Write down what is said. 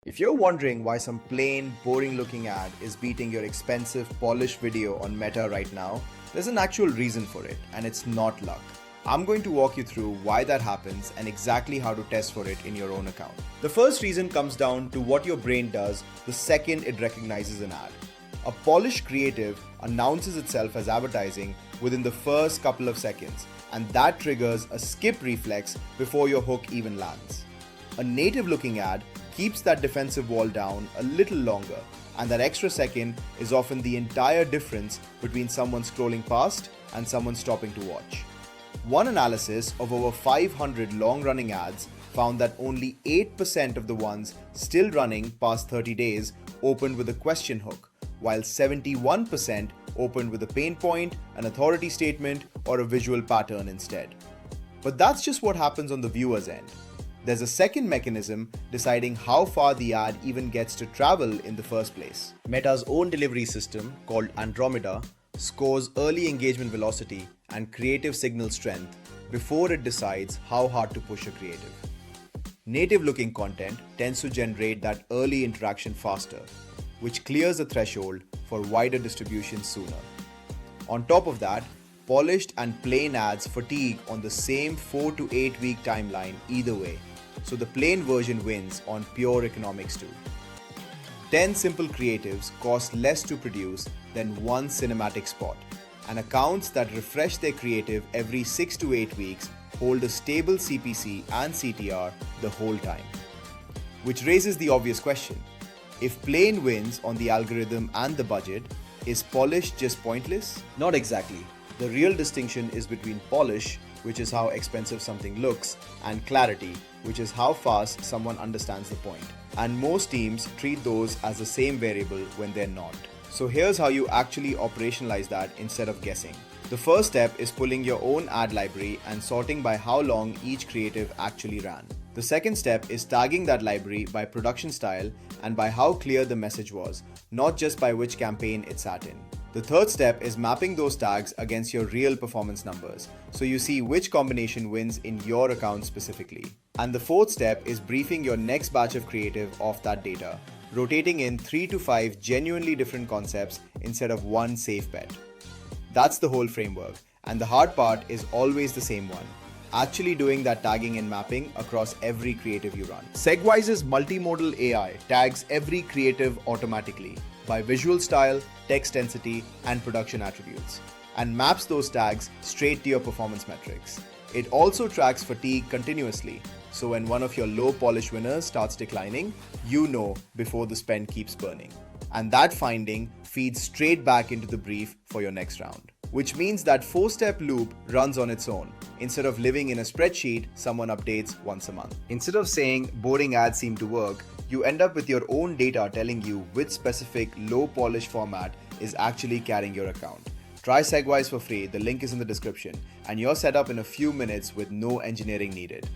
If you're wondering why some plain, boring looking ad is beating your expensive, polished video on Meta right now, there's an actual reason for it, and it's not luck. I'm going to walk you through why that happens and exactly how to test for it in your own account. The first reason comes down to what your brain does the second it recognizes an ad. A polished creative announces itself as advertising within the first couple of seconds, and that triggers a skip reflex before your hook even lands. A native looking ad keeps that defensive wall down a little longer, and that extra second is often the entire difference between someone scrolling past and someone stopping to watch. One analysis of over 500 long-running ads found that only 8% of the ones still running past 30 days opened with a question hook, while 71% opened with a pain point, an authority statement, or a visual pattern instead. But that's just what happens on the viewer's end. There's a second mechanism deciding how far the ad even gets to travel in the first place. Meta's own delivery system, called Andromeda, scores early engagement velocity and creative signal strength before it decides how hard to push a creative. Native-looking content tends to generate that early interaction faster, which clears the threshold for wider distribution sooner. On top of that, polished and plain ads fatigue on the same 4 to 8 week timeline either way, so the plain version wins on pure economics too. 10 simple creatives cost less to produce than one cinematic spot, and accounts that refresh their creative every 6 to 8 weeks hold a stable CPC and CTR the whole time. Which raises the obvious question: if plain wins on the algorithm and the budget, is polish just pointless? Not exactly. The real distinction is between polish, which is how expensive something looks, and clarity, which is how fast someone understands the point. And most teams treat those as the same variable when they're not. So here's how you actually operationalize that instead of guessing. The first step is pulling your own ad library and sorting by how long each creative actually ran. The second step is tagging that library by production style and by how clear the message was, not just by which campaign it sat in. The third step is mapping those tags against your real performance numbers, so you see which combination wins in your account specifically. And the fourth step is briefing your next batch of creative off that data, rotating in 3 to 5 genuinely different concepts instead of one safe bet. That's the whole framework, and the hard part is always the same one: actually doing that tagging and mapping across every creative you run. Segwise's multimodal AI tags every creative automatically by visual style, text density, and production attributes, and maps those tags straight to your performance metrics. It also tracks fatigue continuously, so when one of your low polish winners starts declining, you know before the spend keeps burning. And that finding feeds straight back into the brief for your next round. Which means that 4-step loop runs on its own, instead of living in a spreadsheet someone updates once a month. Instead of saying boring ads seem to work, you end up with your own data telling you which specific low polish format is actually carrying your account. Try Segwise for free, the link is in the description, and you're set up in a few minutes with no engineering needed.